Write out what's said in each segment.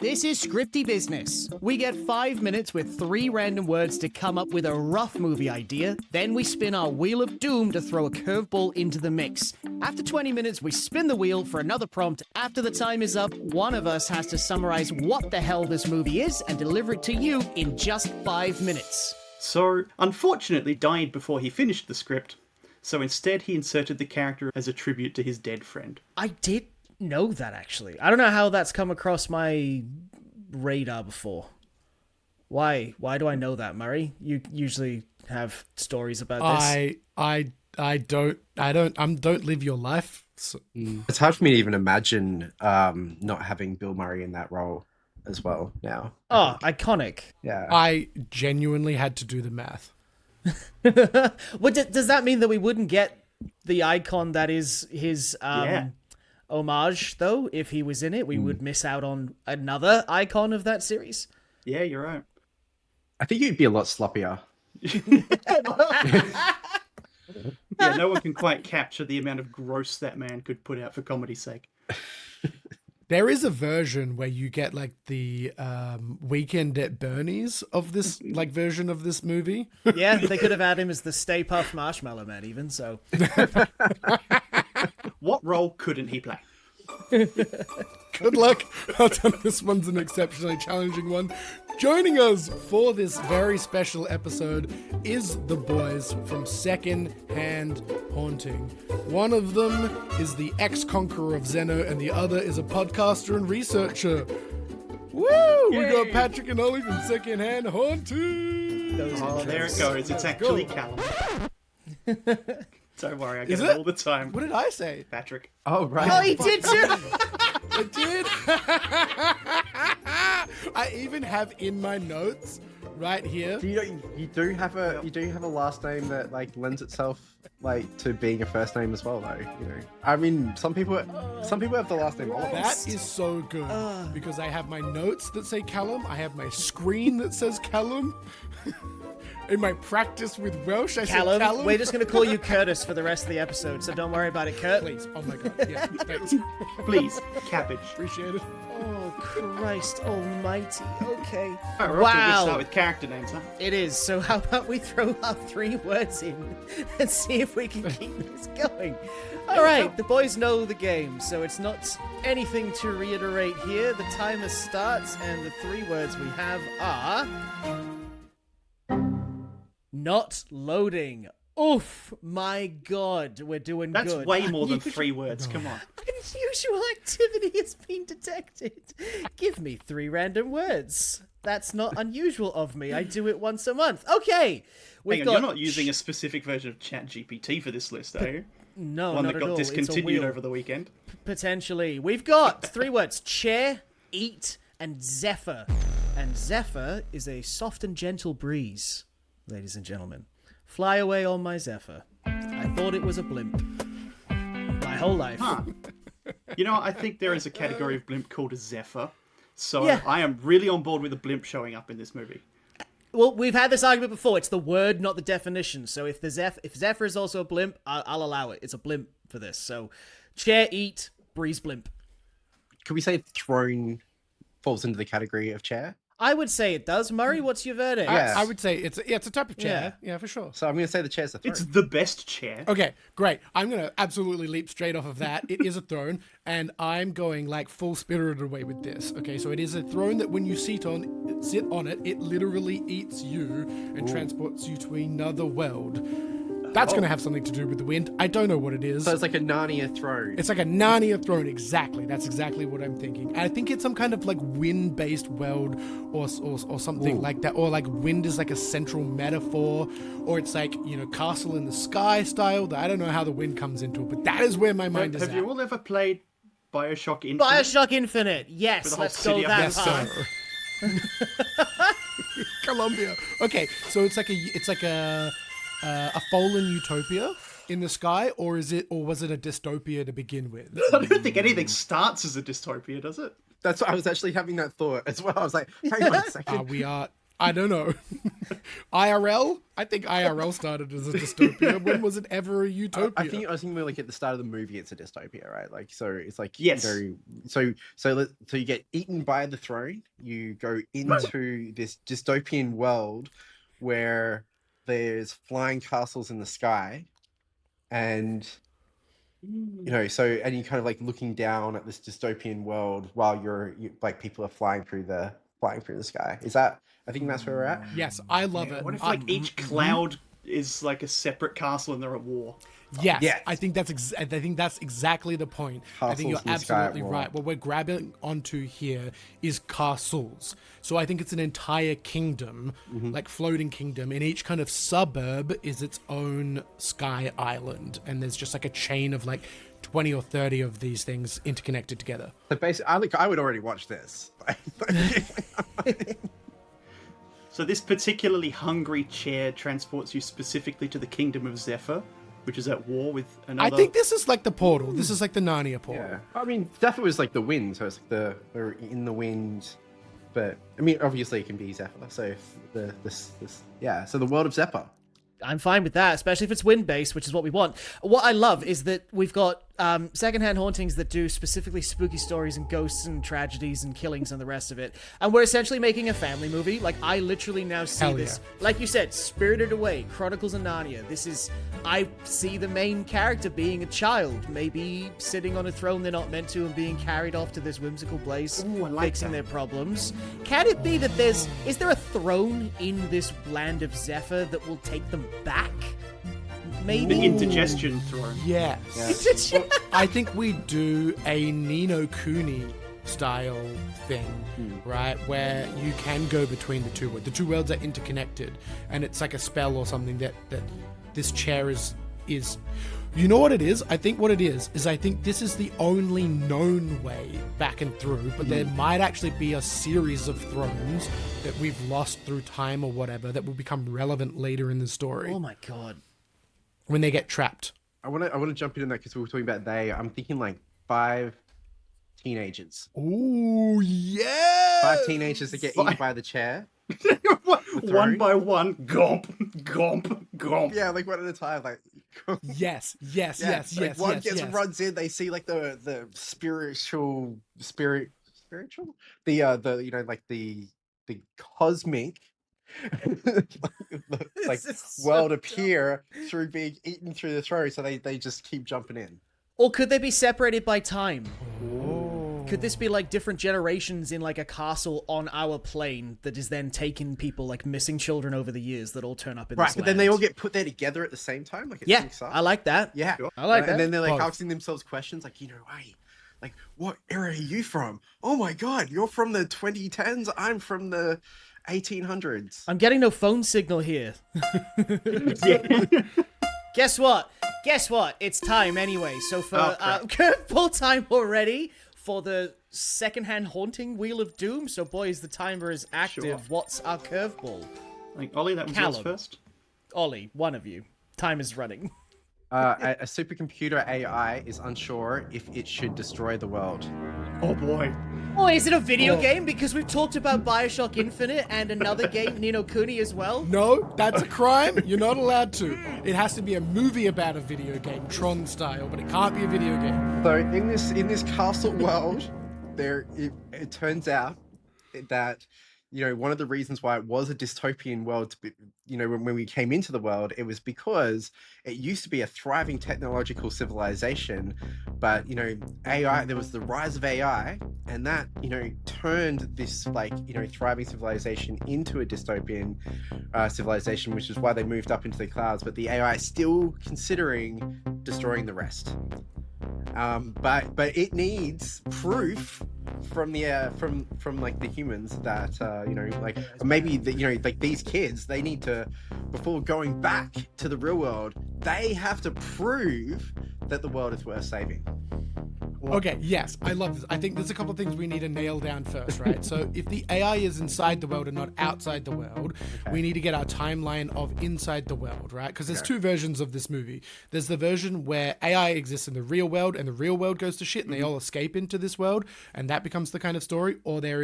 This is Scripty business. We get 5 minutes with 3 random words to come up with a rough movie idea. Then we spin our wheel of doom to throw a curveball into the mix. After 20 minutes, we spin the wheel for another prompt. After the time is up, one of us has to summarize what the hell this movie is and deliver it to you in just 5 minutes. So, unfortunately died before he finished the script. So instead he inserted the character as a tribute to his dead friend. I did know that, actually. I don't know how that's come across my radar before. Why do I know that, Murray? You usually have stories about this. I don't live your life. So. It's hard for me to even imagine not having Bill Murray in that role as well now. Oh, iconic. Yeah. I genuinely had to do the math. What does that mean, that we wouldn't get the icon that is his homage, though? If he was in it, we would miss out on another icon of that series. Yeah, you're right. I think you'd be a lot sloppier. Yeah, no one can quite capture the amount of gross that man could put out for comedy's sake. There is a version where you get like the Weekend at Bernie's of this like version of this movie. Yeah, they could have had him as the Stay Puft Marshmallow Man, even so. What role couldn't he play? Good luck. This one's an exceptionally challenging one. Joining us for this very special episode is the boys from Second Hand Haunting. One of them is the ex-conqueror of Zeno, and the other is a podcaster and researcher. Woo! Yay. We got Patrick and Ollie from Second Hand Haunting. Oh, there it goes. It's actually Callum. Don't worry, I get it all the time. What did I say? Patrick. Oh, right. Oh, he did too! I did. I even have in my notes right here. You do have a last name that like lends itself like to being a first name as well, though. You know, I mean, some people have the last name Oliver. That is so good because I have my notes that say Callum. I have my screen that says Callum. In my practice with Welsh, I said Callum. We're just going to call you Curtis for the rest of the episode, so don't worry about it, Kurt. Please. Oh my god. Yeah, thanks. Please, cabbage. Appreciate it. Oh, Christ almighty. Okay. All right, we're off to a good start with character names, huh? It is. So how about we throw our 3 words in and see if we can keep this going? All right, the boys know the game, so it's not anything to reiterate here. The timer starts, and the 3 words we have are... not loading. Oof, my God, we're doing That's good. way more than 3 words, come on. Unusual activity has been detected. Give me 3 random words. That's not unusual of me. I do it once a month. Okay. Hang on, you're not using a specific version of ChatGPT for this list, are you? No, One not that at got all. discontinued over the weekend? Potentially. We've got 3 words. Chair, eat, and zephyr. And zephyr is a soft and gentle breeze, ladies and gentlemen. Fly away on my zephyr. I thought it was a blimp. My whole life. Huh. You know, I think there is a category of blimp called a zephyr. So Yeah. I am really on board with a blimp showing up in this movie. Well, we've had this argument before. It's the word, not the definition. So if zephyr is also a blimp, I'll allow it. It's a blimp for this. So chair, eat, breeze, blimp. Could we say throne falls into the category of chair? I would say it does. Murray, what's your verdict? Yeah. I would say it's a type of chair. Yeah, for sure. So I'm going to say the chair's the throne. It's the best chair. Okay, great. I'm going to absolutely leap straight off of that. It is a throne, and I'm going like full spirited away with this. Okay, so it is a throne that when you sit on it, it literally eats you and transports you to another world. That's going to have something to do with the wind. I don't know what it is. So it's like a Narnia throne. It's like a Narnia throne, exactly. That's exactly what I'm thinking. I think it's some kind of like wind-based world or something like that. Or like wind is like a central metaphor. Or it's like, you know, castle in the sky style. I don't know how the wind comes into it, but that is where my mind is at. Have you all ever played Bioshock Infinite? Bioshock Infinite. Yes, let's go that hard. Columbia. Okay, so it's like a fallen utopia in the sky, or was it a dystopia to begin with? I don't think anything starts as a dystopia, does it? That's what I was actually having that thought as well. I was like, hang on a second. We are I don't know. IRL? I think IRL started as a dystopia. When was it ever a utopia? I think we're like at the start of the movie, it's a dystopia, right? Like, so it's like, Yes. So you get eaten by the throne. You go into this dystopian world where there's flying castles in the sky, and and you kind of like looking down at this dystopian world while like people are flying through the sky. Is that? I think that's where we're at. Yes, I love it. What if like each cloud is like a separate castle and they're at war? Yes, Yes. I think that's exactly the point. I think you're Castles in the sky at absolutely war. right. What we're grabbing onto here is castles. So I think it's an entire kingdom, like floating kingdom, and each kind of suburb is its own sky island, and there's just like a chain of like 20 or 30 of these things interconnected together. So basically, I would already watch this. So this particularly hungry chair transports you specifically to the kingdom of Zephyr, which is at war with another... I think this is like the portal. This is like the Narnia portal. Yeah, I mean, Zephyr was like the wind, so it's like we're in the wind. But I mean, obviously, it can be Zephyr. So so the world of Zephyr. I'm fine with that, especially if it's wind-based, which is what we want. What I love is that we've got Second Hand Hauntings that do specifically spooky stories and ghosts and tragedies and killings and the rest of it. And we're essentially making a family movie. Like, I literally now see Hell this. yeah. Like you said, Spirited Away, Chronicles of Narnia. I see the main character being a child, maybe sitting on a throne they're not meant to and being carried off to this whimsical place, Ooh, I like fixing that. their problems. Can it be that is there a throne in this land of Zephyr that will take them back? Maybe? The indigestion throne. Yes. I think we do a Nino Kuni style thing, right? Where you can go between the two worlds. The two worlds are interconnected, and it's like a spell or something that this chair is. You know what it is? I think what it is I think this is the only known way back and through, but there might actually be a series of thrones that we've lost through time or whatever that will become relevant later in the story Oh my god. when they get trapped. I want to jump in on that because we were talking about I'm thinking like 5 teenagers. Ooh, yeah! 5 teenagers that get eaten by the chair. One by one, gomp, gomp, gomp. Yeah, like one at a time. Like Yes. like one runs in. They see like the spiritual, the cosmic like world appear through being eaten through the throat. So they just keep jumping in. Or could they be separated by time? Could this be like different generations in like a castle on our plane that is then taking people, like missing children over the years that all turn up in Right, this but then they land? all get put there together at the same time. Like it Yeah, syncs up. I like that. Yeah, I like that. And then they're like Both. asking themselves questions like, hey, like what era are you from? Oh my god, you're from the 2010s. I'm from the 1800s. I'm getting no phone signal here. Yeah. Guess what? It's time anyway. So for curveball time already for the Second-Hand Haunting Wheel of Doom. So boys, the timer is active. Sure. What's our curveball? Like, Ollie, that was Callum. yours first. Ollie, one of you. Time is running. A supercomputer AI is unsure if it should destroy the world. Oh boy. Oh, is it a video game? Because we've talked about Bioshock Infinite and another game, Nino Kuni, as well. No, that's a crime. You're not allowed to. It has to be a movie about a video game, Tron style, but it can't be a video game. So in this castle world, it turns out that one of the reasons why it was a dystopian world, when we came into the world, it was because it used to be a thriving technological civilization, but AI, there was the rise of AI, and that turned this thriving civilization into a dystopian civilization, which is why they moved up into the clouds. But the AI is still considering destroying the rest. But it needs proof from the from like the humans that maybe these kids, they need to, before going back to the real world, they have to prove that the world is worth saving. Okay, yes, I love this. I think there's a couple of things we need to nail down first, right? So if the AI is inside the world and not outside the world, we need to get our timeline of inside the world, right? Because there's two versions of this movie. There's the version where AI exists in the real world and the real world goes to shit and they all escape into this world and that becomes the kind of story. Or there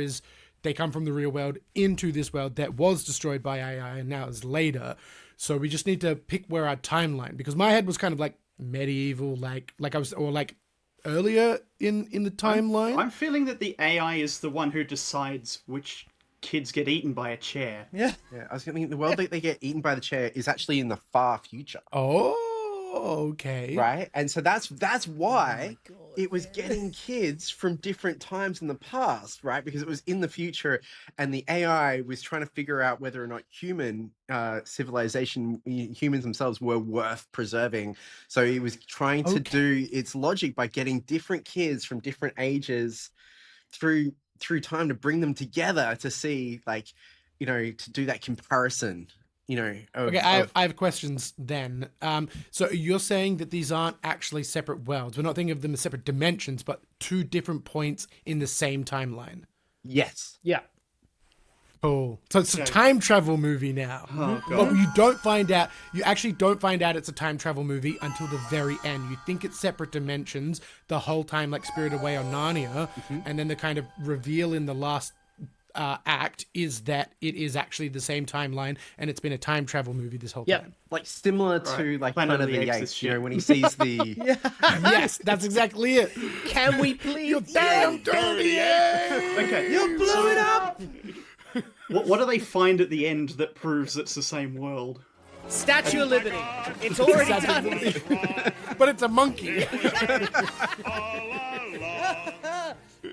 they come from the real world into this world that was destroyed by AI and now is later. So we just need to pick where our timeline, because my head was kind of like medieval, like I was, or like earlier in the timeline. I'm feeling that the AI is the one who decides which kids get eaten by a chair. Yeah. Yeah, I was thinking the world that they get eaten by the chair is actually in the far future. Oh, okay. Right? And so that's why it was getting kids from different times in the past, right? Because it was in the future, and the AI was trying to figure out whether or not human civilization, humans themselves, were worth preserving. So it was trying to do its logic by getting different kids from different ages through time to bring them together to see, like, to do that comparison. I have questions then. So you're saying that these aren't actually separate worlds. We're not thinking of them as separate dimensions, but two different points in the same timeline. Yes. Yeah. Oh, so it's a time travel movie now. Oh, But you actually don't find out it's a time travel movie until the very end. You think it's separate dimensions the whole time, like Spirited Away or Narnia. And then the kind of reveal in the last act is that it is actually the same timeline, and it's been a time travel movie this whole time. Like similar to like Planet Planet of the Apes, Apes, when he sees the Yes, that's exactly it. Can we please? You damn dirty ape! Okay. You blew it up! What do they find at the end that proves it's the same world? Statue of Liberty. It's already done. But it's a monkey.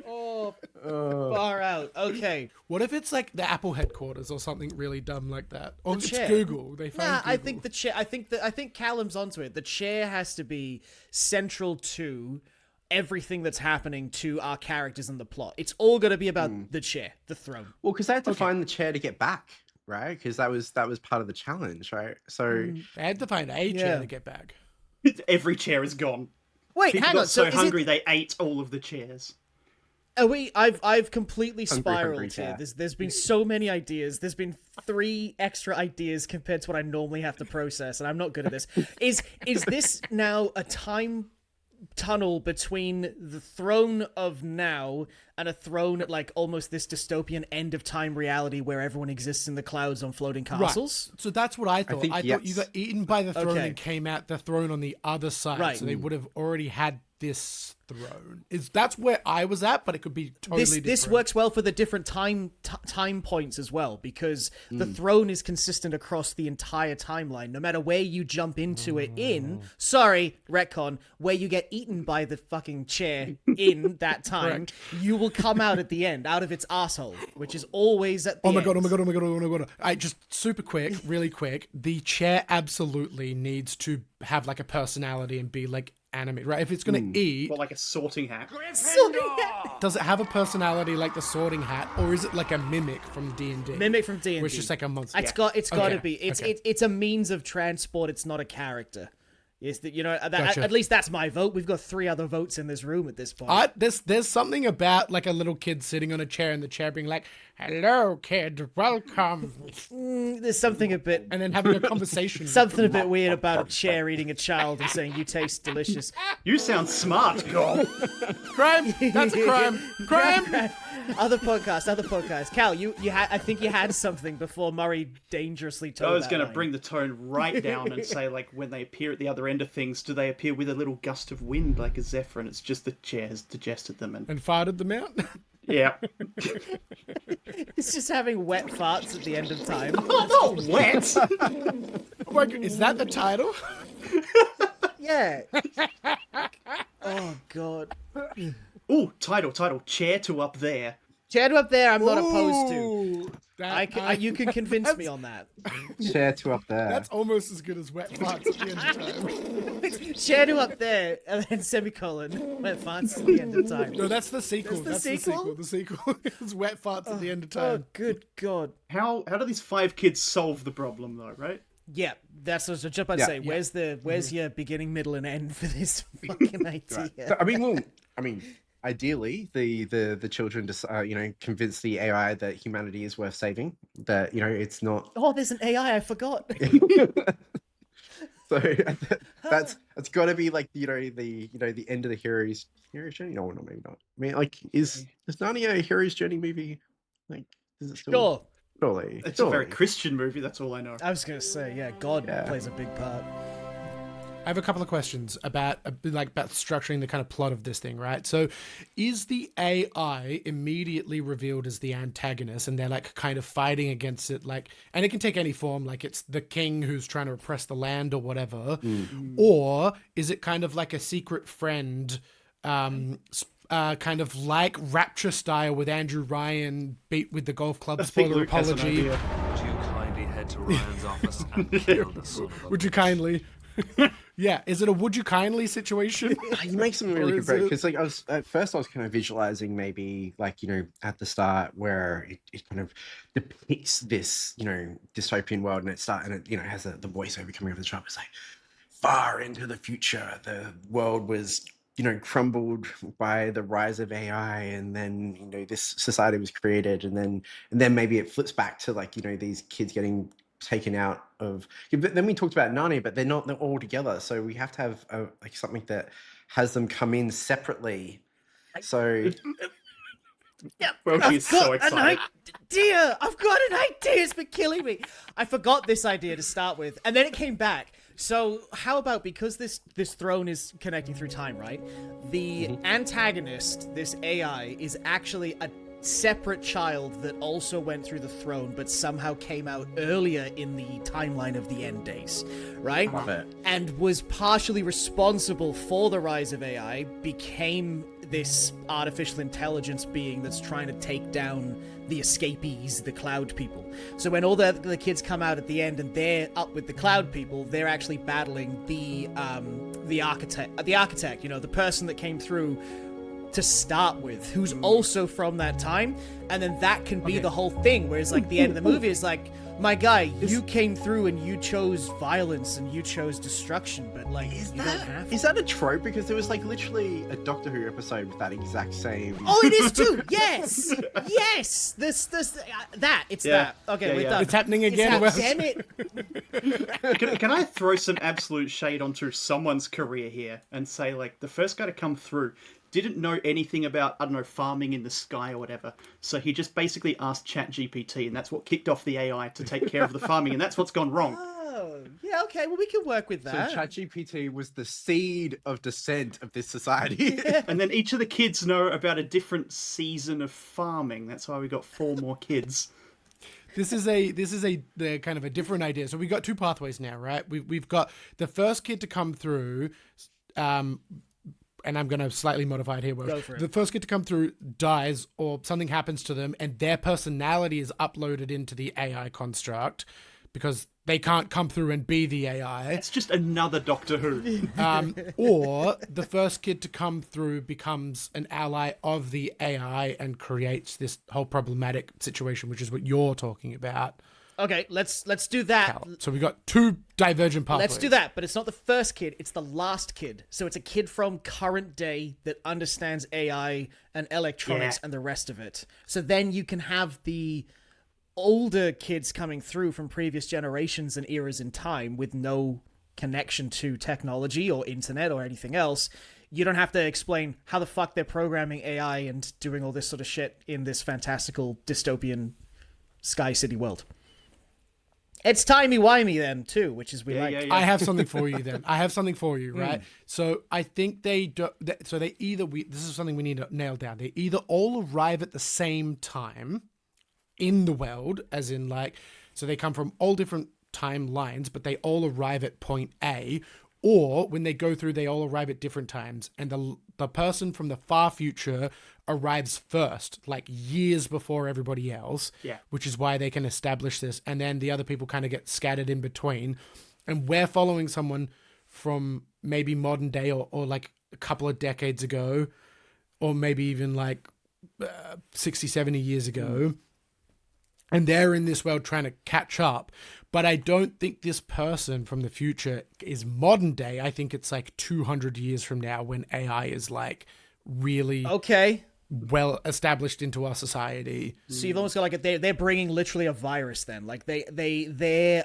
Oh, far out. Okay. What if it's like the Apple headquarters or something really dumb like that? Or it's chair. Google. They find Nah, Google. I think the chair. I think Callum's onto it. The chair has to be central to everything that's happening to our characters in the plot. It's all going to be about the chair, the throne. well, because they had to find the chair to get back, right? Because that was part of the challenge, right? So They had to find a chair to get back. Every chair is gone. Wait, People hang got on. so is hungry it? they ate all of the chairs. I've completely Hungry spiraled here. chair. There's been so many ideas. There's been 3 extra ideas compared to what I normally have to process, and I'm not good at this. Is this now a time tunnel between the throne of now and a throne at like almost this dystopian end of time reality where everyone exists in the clouds on floating castles? Right. So that's what I thought. think I thought you yes. got eaten by the throne Okay. and came out the throne on the other side. Right. So they would have already had this throne. That's where I was at, but it could be totally different. This works well for the different time points as well, because the throne is consistent across the entire timeline. No matter where you jump into it sorry, retcon, where you get eaten by the fucking chair in that time, you will come out at the end, out of its asshole, which is always at the end. Oh my god. I just super quick, really quick. The chair absolutely needs to have like a personality and be like animate, right? If it's going to eat, What, like a sorting hat? does it have a personality like the Sorting Hat, or is it like a mimic from D&D? Mimic from D&D. Where it's just like a monster. It's got to be. Okay. It's a means of transport. It's not a character. Is that Gotcha. at least that's my vote. We've got 3 other votes in this room at this point. There's something about like a little kid sitting on a chair and the chair being like, "Hello, kid, welcome," There's something a bit and then having a conversation. something a bit weird about a chair eating a child and saying you taste delicious. You sound smart, girl. Crime. That's a crime. Crime. Other podcast. Cal, I think you had something before Murray dangerously told. I was that going to line. bring the tone right down and say, like, when they appear at the other end of things, do they appear with a little gust of wind like a zephyr, and it's just the chair has digested them? And And farted them out. yeah. It's just having wet farts at the end of time. Oh, not wet! Is that the title? Yeah. Oh god. Ooh, title. Chair to up there. Chair to up there, I'm not opposed to. Ooh, You can convince me on that. chair to up there. That's almost as good as wet farts at the end of time. Chair to up there, and then semicolon. Wet farts at the end of time. No, that's the sequel. That's the sequel? The sequel is wet farts at the end of Oh, time. good god. How do these 5 kids solve the problem, though, right? Yeah, that's what I was just about to say. Where's your beginning, middle, and end for this fucking idea? So, I mean, ideally, the children just convince the AI that humanity is worth saving. That it's not. Oh, there's an AI. I forgot. So that's got to be like the end of the hero's journey. No, maybe not. I mean, like is Narnia a hero's journey movie? Like, is it still? Sure. Surely. It's a very Christian movie. That's all I know. I was gonna say, yeah, God Yeah. plays a big part. I have a couple of questions about structuring the kind of plot of this thing, right? So is the AI immediately revealed as the antagonist and they're like kind of fighting against it, like, and it can take any form, like it's the king who's trying to oppress the land or whatever, or is it kind of like a secret friend, kind of like Rapture style with Andrew Ryan beat with the golf club, I think spoiler Luke has an apology. idea. Would you kindly head to Ryan's office and kill the son of a Would you kindly? Yeah, is it a would you kindly situation? You make some really Or good is break it- because, like, at first I was kind of visualizing maybe, like, at the start where it kind of depicts this, dystopian world, and it has the voiceover coming over the top. It's like, far into the future, the world was, crumbled by the rise of AI, and then, this society was created, and then maybe it flips back to, like, these kids getting taken out of. But then we talked about Narnia, but they're all together, so we have to have like something that has them come in separately. So Well, she's so excited. Idea! I've got an idea! It's been killing me. I forgot this idea to start with, and then it came back. So how about, because this throne is connecting through time, right? The antagonist, this AI, is actually a separate child that also went through the throne, but somehow came out earlier in the timeline of the end days, right? Love it. And was partially responsible for the rise of AI, became this artificial intelligence being that's trying to take down the escapees, the cloud people. So when all the kids come out at the end and they're up with the cloud people, they're actually battling the architect, the person that came through to start with, who's also from that time, and then that can be the whole thing, whereas like the end of the movie is like, my guy, you came through and you chose violence and you chose destruction, but like, you don't have to. Is that a trope? Because there was like literally a Doctor Who episode with that exact same. Oh, it is too. Yes, yes. It's Yeah. that. Okay, Yeah, we're yeah. done. It's happening It's again. that- Wes. damn it. Can I throw some absolute shade onto someone's career here and say, like, the first guy to come through didn't know anything about, I don't know, farming in the sky or whatever. So he just basically asked ChatGPT, and that's what kicked off the AI to take care of the farming, and that's what's gone wrong. Oh, yeah. Okay. Well, we can work with So that. ChatGPT was the seed of dissent of this society. And then each of the kids know about a different season of farming. That's why we got 4 more kids. This is the kind of a different idea. So we've got 2 pathways now, right? We've got the first kid to come through, and I'm going to slightly modify it here. Go for it. The first kid to come through dies or something happens to them and their personality is uploaded into the AI construct because they can't come through and be the AI. It's just another Doctor Who. Or the first kid to come through becomes an ally of the AI and creates this whole problematic situation, which is what you're talking about. Okay. Let's do that. So we've got 2 divergent pathways. Let's do that, but it's not the first kid, it's the last kid. So it's a kid from current day that understands AI and electronics and the rest of it. So then you can have the older kids coming through from previous generations and eras in time with no connection to technology or internet or anything else. You don't have to explain how the fuck they're programming AI and doing all this sort of shit in this fantastical dystopian Sky City world. It's timey-wimey then, too, which is we like. Yeah. I have something for you then. I have something for you, right? So I think they do, so they either, this is something we need to nail down. They either all arrive at the same time in the world, as in like, so they come from all different timelines, but they all arrive at point A, or when they go through, they all arrive at different times, and the person from the far future arrives first, like years before everybody else, which is why they can establish this, and then the other people kind of get scattered in between, and we're following someone from maybe modern day or like a couple of decades ago, or maybe even like 60, 70 years ago, and they're in this world trying to catch up. But I don't think this person from the future is modern day. I think it's like 200 years from now when AI is like really Okay. well established into our society. So you've almost got like they're bringing literally a virus then. Like they're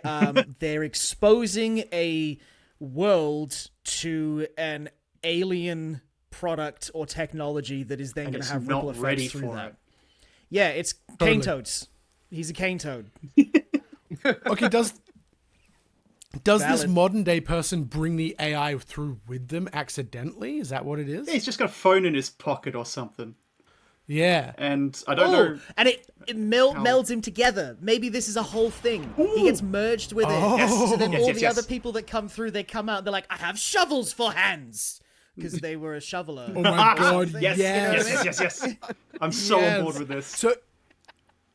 exposing a world to an alien product or technology that is then going to it's have not ripple ready effects through for that. it. Yeah, it's cane toads. He's a cane toad. Okay, does this Valid. modern day person bring the AI through with them accidentally? Is that what it is? Yeah, he's just got a phone in his pocket or something. Yeah. And I don't know. And it melds him together. Maybe this is a whole thing. He gets merged with it. So then all the other people that come through, they come out and they're like, I have shovels for hands. Because they were a shoveler. Oh my god, Yes. I'm so on board with this. So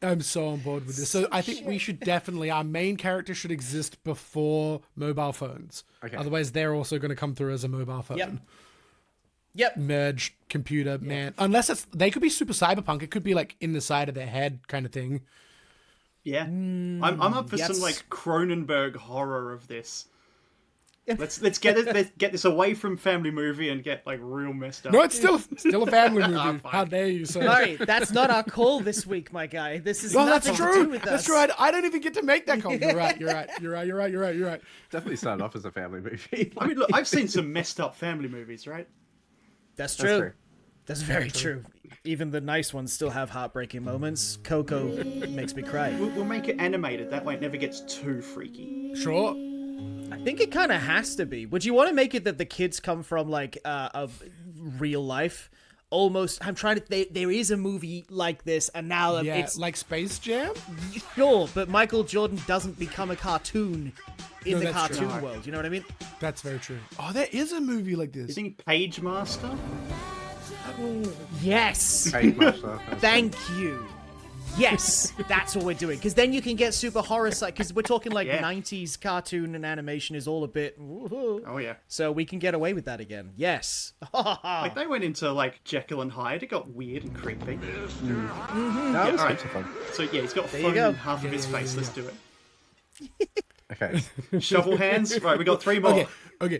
I'm so on board with this. So I think we should definitely, our main character should exist before mobile phones. Okay. Otherwise, they're also going to come through as a mobile phone. Yep. Merge computer man. Unless they could be super cyberpunk. It could be like in the side of their head kind of thing. Yeah. I'm up for some like Cronenberg horror of this. Let's get this away from family movie and get like real messed up. No, it's still a family movie. How dare you, sir? Sorry, that's not our call this week, my guy. This is No, that's nothing to true. do with us. That's right. I don't even get to make that call. You're right. Definitely started off as a family movie. I mean, look, I've seen some messed up family movies, right? That's true. That's very true. Even the nice ones still have heartbreaking moments. Coco makes me cry. We'll make it animated. That way it never gets too freaky. Sure. I think it kind of has to be. Would you want to make it that the kids come from like a real life? Almost. I'm trying to. There is a movie like this, and now it's like Space Jam. sure, but Michael Jordan doesn't become a cartoon in the that's cartoon true. world. You know what I mean? That's very true. Oh, there is a movie like You this. think Page Master? Yes. Page Master. Thank you. Yes, that's what we're doing. Because then you can get super horror side. Because we're talking like 90s cartoon and animation is all a bit. Oh yeah. So we can get away with that again. Yes. Like they went into like Jekyll and Hyde. It got weird and creepy. No, All it's right. fun. So yeah, he's got a you phone go. in half of his face. Let's do it. Okay. Shovel hands. Right, we got 3 more. Okay.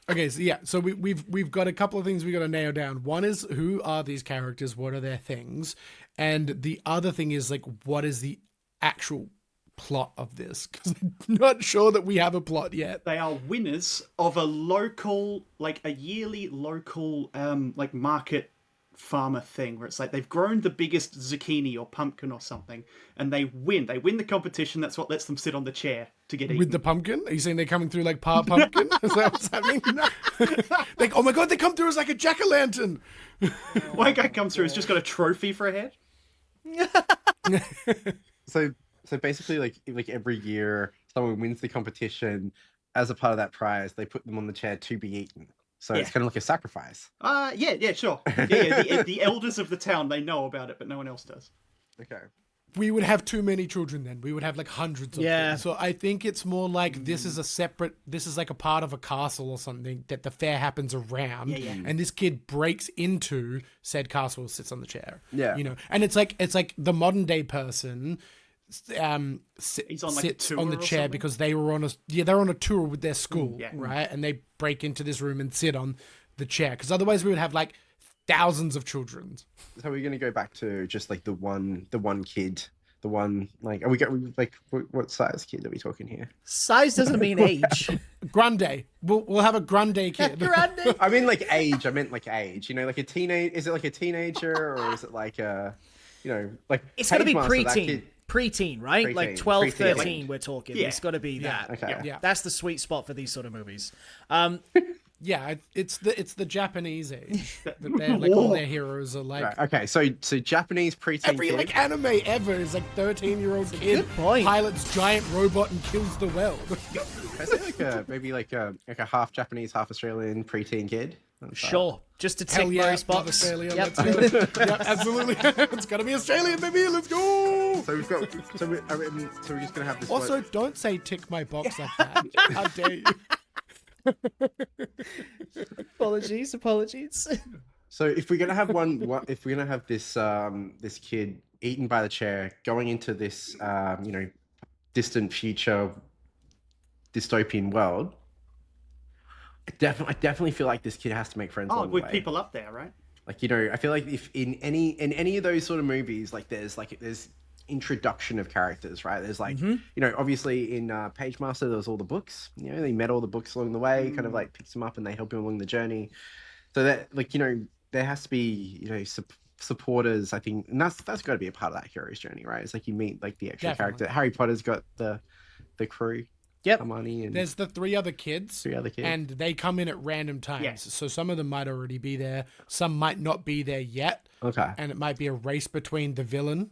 Okay. So yeah. So we've got a couple of things we got to nail down. One is who are these characters? What are their things? And the other thing is like what is the actual plot of this? Because I'm not sure that we have a plot yet. They are winners of a local, like a yearly local, like market farmer thing where it's like they've grown the biggest zucchini or pumpkin or something, and they win. They win the competition. That's what lets them sit on the chair to get eaten. With the pumpkin? Are you saying they're coming through like part pumpkin? Is that what's happening? Like, oh my god, they come through as like a jack-o'-lantern. One guy comes through, has just got a trophy for a head. So basically, like every year, someone wins the competition. As a part of that prize, they put them on the chair to be eaten. So it's kind of like a sacrifice. Yeah, sure. Yeah. The elders of the town, they know about it, but no one else does. Okay. We would have too many children then. We would have like hundreds of them. So I think it's more like this is like a part of a castle or something that the fair happens around. And this kid breaks into said castle, sits on the chair. Yeah. You know, and it's like the modern day person He's on like a sits tour on the or chair something? because they're on a tour with their school, yeah. right? And they break into this room and sit on the chair because otherwise we would have like thousands of children. So we're gonna go back to just like the one kid, the one like are we got like what size kid are we talking here? Size doesn't mean age. Grande. We'll have a grande kid. Grande. I mean like age. I meant like age. You know, like a teenage. Is it like a teenager or is it like a, you know, like It's got to be Page Master, that preteen. kid- Preteen, right? Like Preteen. 12, Preteen, 13, like- we're talking. Yeah. It's got to be that. Okay. Yeah. That's the sweet spot for these sort of movies. Yeah, it's the Japanese age that they're like all their heroes are like. Right, okay, so Japanese preteen Every kid. like anime ever is like 13-year-old kid good point. pilots giant robot and kills the world. I say like maybe like a half Japanese, half Australian preteen kid. Sure. Just to tick Hell yeah, Mary's box. Australia. Yep. Let's do it. Yep, absolutely. It's gotta be Australian, baby. Let's go. So we've got. So we're just gonna have this. Also, don't say tick my box like that. How dare you? Apologies. So if we're gonna have if we're gonna have this this kid eaten by the chair going into this you know, distant future dystopian world, I definitely feel like this kid has to make friends along the With way. people up there, right? Like, you know, I feel like if in any of those sort of movies, like there's introduction of characters, right? There's like, you know, obviously in Page Master, there was all the books, you know, they met all the books along the way, kind of like picks them up and they help him along the journey. So that, like, you know, there has to be, you know, supporters, I think, and that's got to be a part of that hero's journey, right? It's like you meet like the extra Definitely. character. Harry Potter's got the crew. Yep. Hermione and There's the three other kids, and they come in at random times. Yeah. So some of them might already be there, some might not be there yet, okay. and it might be a race between the villain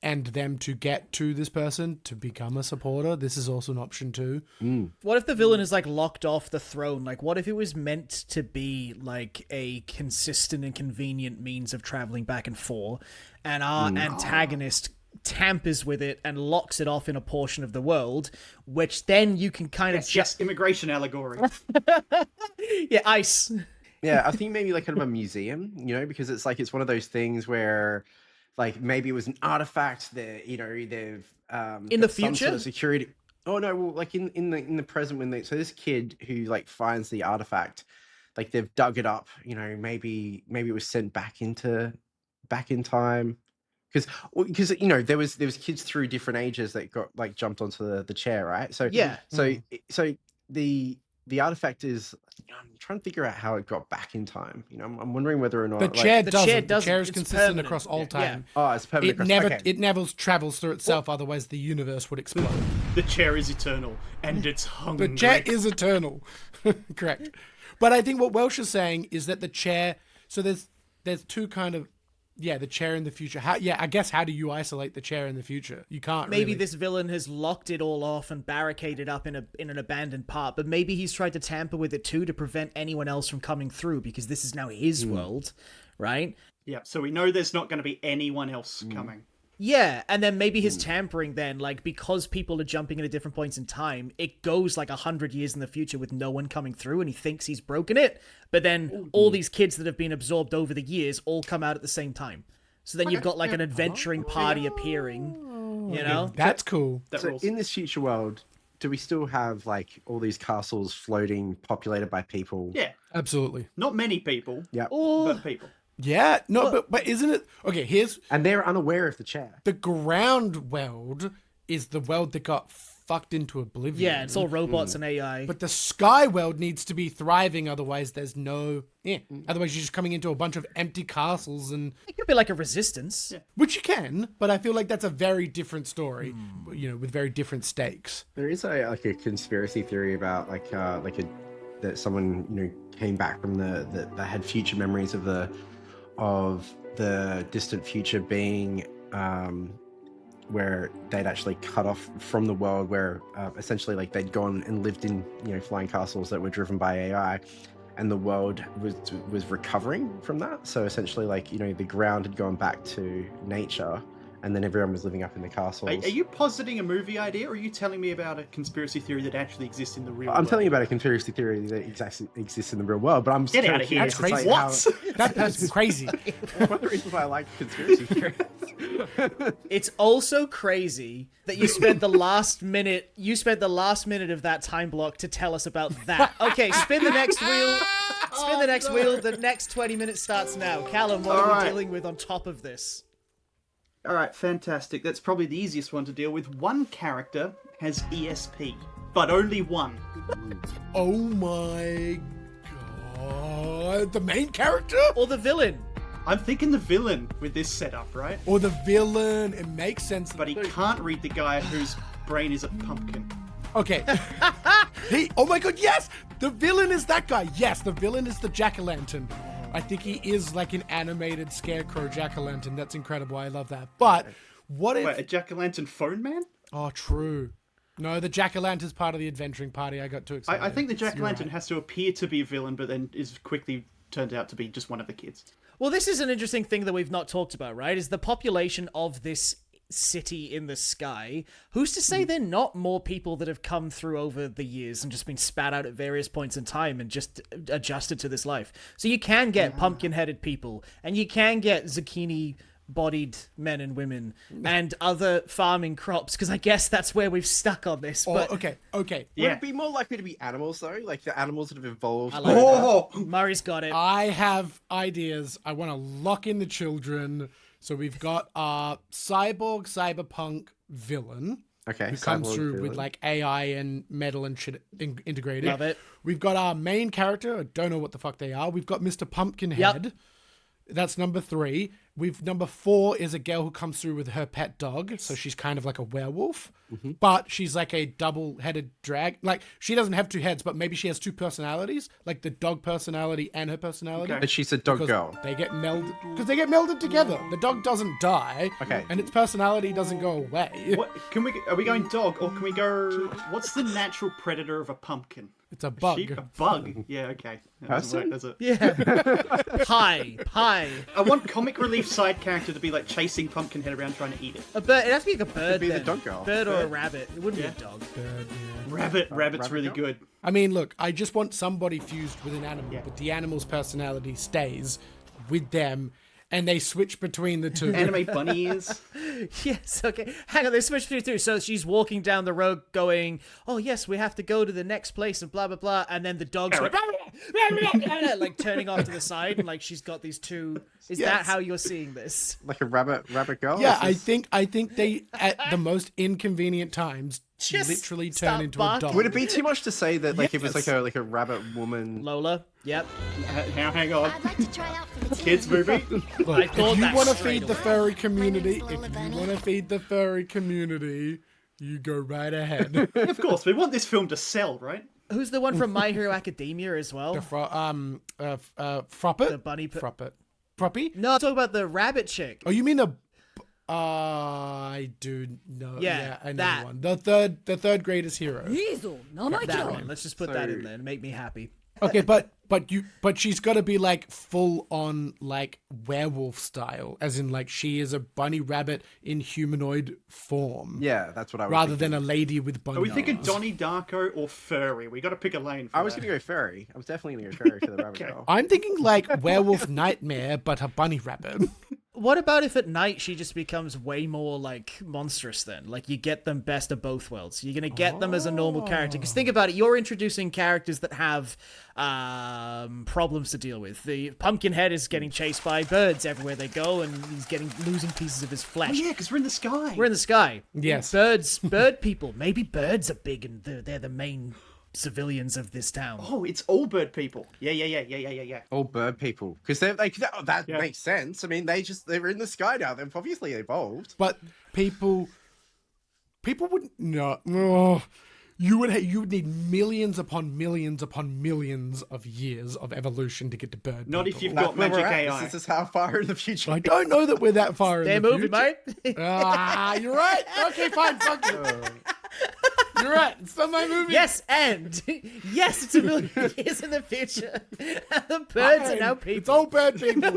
and them to get to this person to become a supporter. This is also an option too. What if the villain is like locked off the throne? Like, what if it was meant to be like a consistent and convenient means of traveling back and forth, and our antagonist tampers with it and locks it off in a portion of the world, which then you can kind of Just immigration allegory. yeah, ice. Yeah, I think maybe like kind of a museum, because it's like it's one of those things where like maybe it was an artifact that they've In the got some sort future? of security. Oh no, well, like in the present when so this kid who like finds the artifact, like they've dug it up, maybe it was sent back in time. Because there was kids through different ages that got like jumped onto the chair, right? So Yeah. so the artifact is, I'm trying to figure out how it got back in time. I'm wondering whether or not The chair The doesn't. chair The doesn't. chair is It's consistent permanent. across all Yeah. time. Oh, it's permanent. It never travels through itself, otherwise the universe would explode. The chair is eternal, and it's hungry. The chair is eternal. Correct. But I think what Welsh is saying is that the chair, so there's two kind of, the chair in the future. How do you isolate the chair in the future? You can't Maybe really. this villain has locked it all off and barricaded up in an abandoned part, but maybe he's tried to tamper with it too to prevent anyone else from coming through, because this is now his world, right? Yeah, so we know there's not going to be anyone else coming. Yeah, and then maybe his tampering then, like, because people are jumping in at different points in time, it goes like 100 years in the future with no one coming through, and he thinks he's broken it, but then all these kids that have been absorbed over the years all come out at the same time. So then you've got like an adventuring party appearing, That's cool. That So rules. in this future world, do we still have like all these castles floating, populated by people? Yeah, Absolutely. not many people, Yeah. but people. Yeah. No, but isn't it? Okay, here's And they're unaware of the chair. the ground world is the world that got fucked into oblivion. Yeah, it's all robots and AI. But the sky world needs to be thriving, otherwise there's no... Otherwise you're just coming into a bunch of empty castles, and It could be like a resistance. Yeah. which you can, but I feel like that's a very different story, with very different stakes. There is a conspiracy theory about that someone came back from that had future memories of the distant future being where they'd actually cut off from the world, where essentially like they'd gone and lived in flying castles that were driven by AI, and the world was recovering from that. So essentially like the ground had gone back to nature, and then everyone was living up in the castles. Are you positing a movie idea, or are you telling me about a conspiracy theory that actually exists in the real world? I'm telling you about a conspiracy theory that exists in the real world, but I'm Get out of here. That's crazy. What? That's crazy. One of the reasons why I like conspiracy theories. It's also crazy that you spent the last minute of that time block to tell us about that. Okay, spin the next wheel. Spin the next wheel. The next 20 minutes starts now. Callum, what are we dealing with on top of this? All right, fantastic. That's probably the easiest one to deal with. One character has ESP, but only one. Oh my god. The main character? Or the villain? I'm thinking the villain with this setup, right? Or the villain? It makes sense. But he can't read the guy whose brain is a pumpkin. Okay. Oh my god, yes! The villain is that guy. Yes, the villain is the jack-o'-lantern. I think he is like an animated scarecrow jack-o'-lantern. That's incredible. I love that. But what if... Wait, a jack-o'-lantern phone man? Oh, true. No, the jack-o'-lantern's part of the adventuring party. I got too excited. I think the You're jack-o'-lantern right. has to appear to be a villain, but then is quickly turned out to be just one of the kids. Well, this is an interesting thing that we've not talked about, right? Is the population of this city in the sky. Who's to say they're not more people that have come through over the years and just been spat out at various points in time and just adjusted to this life? So you can get pumpkin-headed people, and you can get zucchini-bodied men and women, and other farming crops, because I guess that's where we've stuck on this. But Okay. Would it be more likely to be animals though? Like the animals that have evolved? I like Oh! Murray's got it. I have ideas. I want to lock in the children. So we've got our cyberpunk villain. Okay. Who comes cyborg through with villain. like AI and metal and shit integrated. Love it. We've got our main character. I don't know what the fuck they are. We've got Mr. Pumpkinhead. That's number 3. number 4 is a girl who comes through with her pet dog, so she's kind of like a werewolf, but she's like a double-headed drag. Like, she doesn't have 2 heads, but maybe she has 2 personalities, like the dog personality and her personality. But she's a dog girl. They get melded together. The dog doesn't die, and its personality doesn't go away. What are we going dog, or can we go? What's the natural predator of a pumpkin? It's a bug. A bug? Yeah, okay. That doesn't work, does it? Yeah. Pie. I want comic relief side character to be like chasing Pumpkinhead around trying to eat it. A bird. It has to be like a bird. be the then. dog girl. Bird or a rabbit. It wouldn't be a dog. Rabbit's rabbit really girl? good. I mean, look, I just want somebody fused with an animal, but the animal's personality stays with them, and they switch between the two. Anime bunny ears. Yes, okay. Hang on, they switched between 2. So she's walking down the road going, oh, yes, we have to go to the next place and blah, blah, blah. And then the dog's like, like turning off to the side, and like she's got these 2. Is that how you're seeing this? Like a rabbit girl? Yeah, I think they, at the most inconvenient times, Just literally stop turn into barking. a dog. Would it be too much to say that like if it's like a rabbit woman? Lola? Yep. Now, hang on. I'd like to try out for the team. Kids movie. Look, I thought if you that want to straight feed the away. furry community, My name's if Lola you Bunny. want to feed the furry community, you go right ahead. Of course, we want this film to sell, right? Who's the one from My Hero Academia as well? Froppet? The bunny... Froppet. Froppy? No, I'm talking about the rabbit chick. Oh, you mean I do know. Yeah, I know that. the one. The third greatest hero. That one. Let's just put that in there and make me happy. Okay, but she's got to be like full on like werewolf style, as in like she is a bunny rabbit in humanoid form. Yeah, that's what I was Rather thinking. than a lady with bunny. Are we thinking arms. Donnie Darko or furry? We got to pick a lane. For I was that. going to go furry. I was definitely going to go furry for the rabbit girl. I'm thinking like werewolf nightmare, but a bunny rabbit. What about if at night she just becomes way more like monstrous then? Like you get them best of both worlds. You're going to get them as a normal character. Because think about it, you're introducing characters that have problems to deal with. The Pumpkinhead is getting chased by birds everywhere they go, and he's losing pieces of his Oh flesh. yeah, because we're in the sky. We're in the sky. Yes. Bird people. Maybe birds are big and they're the main civilians of this town. Oh, it's all bird people. Yeah. All bird people, because they're like that makes sense. I mean, they're in the sky now. They've obviously evolved. But people wouldn't know. Oh, you would need millions upon millions upon millions of years of evolution to get to bird. Not if people. you've That's got where magic we're at. AI. This is how far in the future. I don't know that we're that far in They're the moving, future. mate. You're right. Okay, fine. Fuck it. You're right. It's not my movie. Yes, and yes, it's a million years in the future. And the birds are now people. It's all bird people.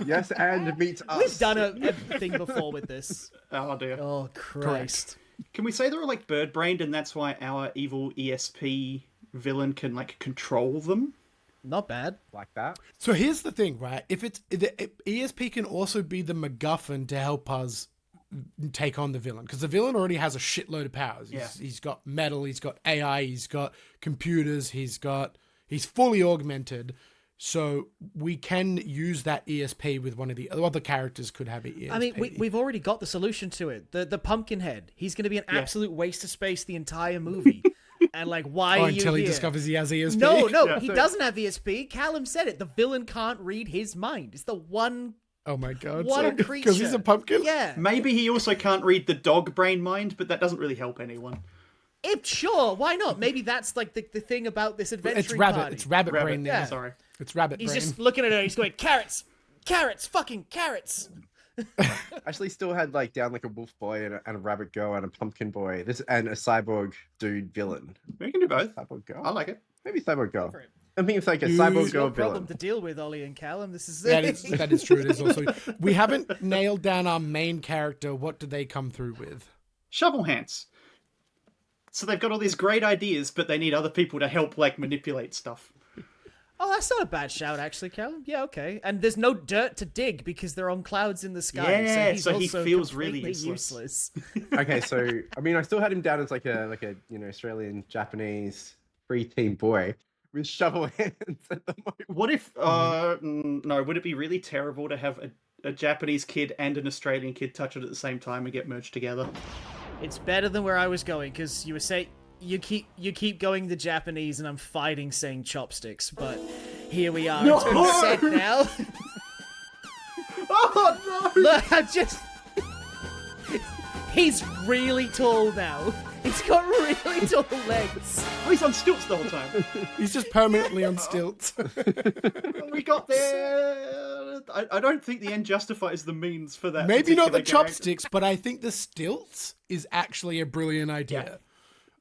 Yes, and meet us. We've done a thing before with this. Oh dear. Oh Christ! Can we say they're like bird-brained, and that's why our evil ESP villain can like control them? Not bad. like that. So here's the thing, right? If ESP can also be the MacGuffin to help us take on the villain, because the villain already has a shitload of powers. He's got metal, he's got AI, he's got computers, he's fully augmented. So we can use that ESP with one of the other characters could have it. I mean, we've already got the solution to it. The Pumpkinhead. He's going to be an absolute waste of space the entire movie. And like, why are you until he here? discovers he has ESP? No, he doesn't have ESP. Callum said it. The villain can't read his mind. It's the one Oh my god! creature. Because he's a pumpkin. Yeah. Maybe he also can't read the dog brain mind, but that doesn't really help anyone. Sure, why not? Maybe that's like the thing about this adventure. It's rabbit. Party. It's rabbit brain. Yeah. Now. Sorry. It's rabbit He's brain. just looking at her. He's going, carrots, fucking carrots. Actually, still had like down like a wolf boy and a rabbit girl and a pumpkin boy. And a cyborg dude villain. We can do both. Cyborg girl. I like it. Maybe cyborg girl. for it. I mean, it's like a cyborg It's girl no problem villain. to deal with, Ollie and Callum. This is that is true. It is also. We haven't nailed down our main character. What do they come through with? Shovel hands. So they've got all these great ideas, but they need other people to help like manipulate stuff. Oh, that's not a bad shout, actually, Callum. Yeah, okay. And there's no dirt to dig because they're on clouds in the sky. Yeah, so he he's also feels really completely useless. Okay, so I mean, I still had him down as like a Australian Japanese free team boy with shovel hands at the moment. What if? No. Would it be really terrible to have a Japanese kid and an Australian kid touch it at the same time and get merged together? It's better than where I was going because you were saying you keep going the Japanese and I'm fighting saying chopsticks, but here we are. No! It's been said now. Oh no! Look, I'm just. He's really tall now. He's got really tall legs. Oh, he's on stilts the whole time. He's just permanently on stilts. We got there. I don't think the end justifies the means for that. Maybe not the particular character. chopsticks, but I think the stilts is actually a brilliant idea. Yeah.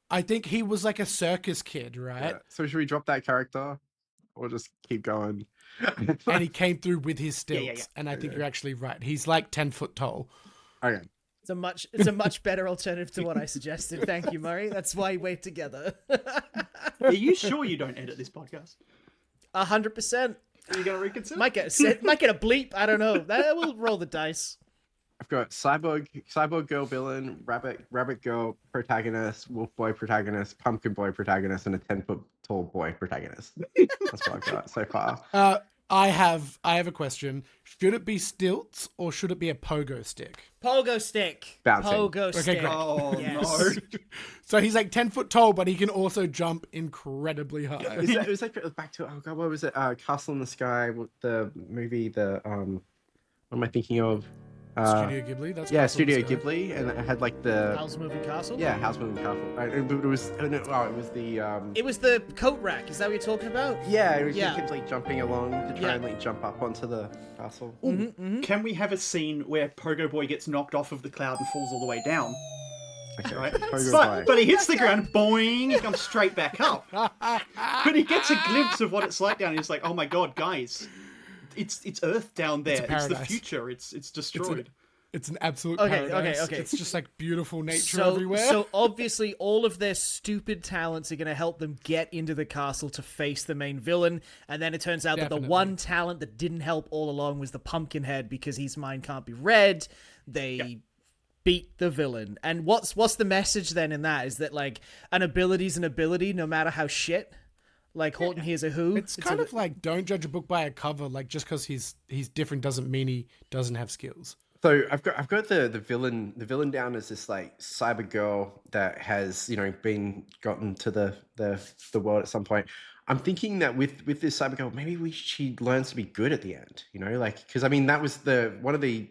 I think he was like a circus kid, right? Yeah. So should we drop that character or just keep going? And he came through with his stilts. Yeah. And I think you're actually right. He's like 10 foot tall. Okay. It's a much better alternative to what I suggested. Thank you, Murray. That's why we're together. Are you sure you don't edit this podcast? 100%. Are you going to reconsider? Might get a bleep. I don't know. We'll roll the dice. I've got cyborg girl villain, rabbit girl protagonist, wolf boy protagonist, pumpkin boy protagonist, and a 10-foot tall boy protagonist. That's what I've got so far. I have a question. Should it be stilts or should it be a pogo stick? Pogo stick. Bouncing. Pogo stick. great. Oh Yes. no! So he's like 10 foot tall, but he can also jump incredibly high. It was like back to what was it? Castle in the Sky, the movie. What am I thinking of? Studio Ghibli. That's Yeah, Castle in the Studio Sky. Ghibli, and it had like the House Moving Castle. yeah House Moving Castle. It was it was the It was the coat rack. Is that what you're talking about? yeah, it was Yeah. you kept like jumping along to try Yeah. and like jump up onto the castle. Can we have a scene where Pogo Boy gets knocked off of the cloud and falls all the way down? Okay, Right? Pogo Boy. But he hits the ground, boing, he comes straight back up. But he gets a glimpse of what it's like down. And he's like, "Oh my god, guys, it's Earth down there. It's the paradise. future. It's destroyed." It's an absolute Okay, paradise. okay. It's just like beautiful nature So, everywhere. so obviously all of their stupid talents are going to help them get into the castle to face the main villain. And then it turns out that Definitely. the one talent that didn't help all along was the Pumpkinhead because his mind can't be read. They beat the villain. And what's the message then in that? Is that like an ability's an ability no matter how shit? Like Horton here's a who? It's kind of like don't judge a book by a cover. Like just because he's different doesn't mean he doesn't have skills. So I've got the villain down as this like cyber girl that has been gotten to the world at some point. I'm thinking that with this cyber girl, maybe she learns to be good at the end. Because I mean that was one of the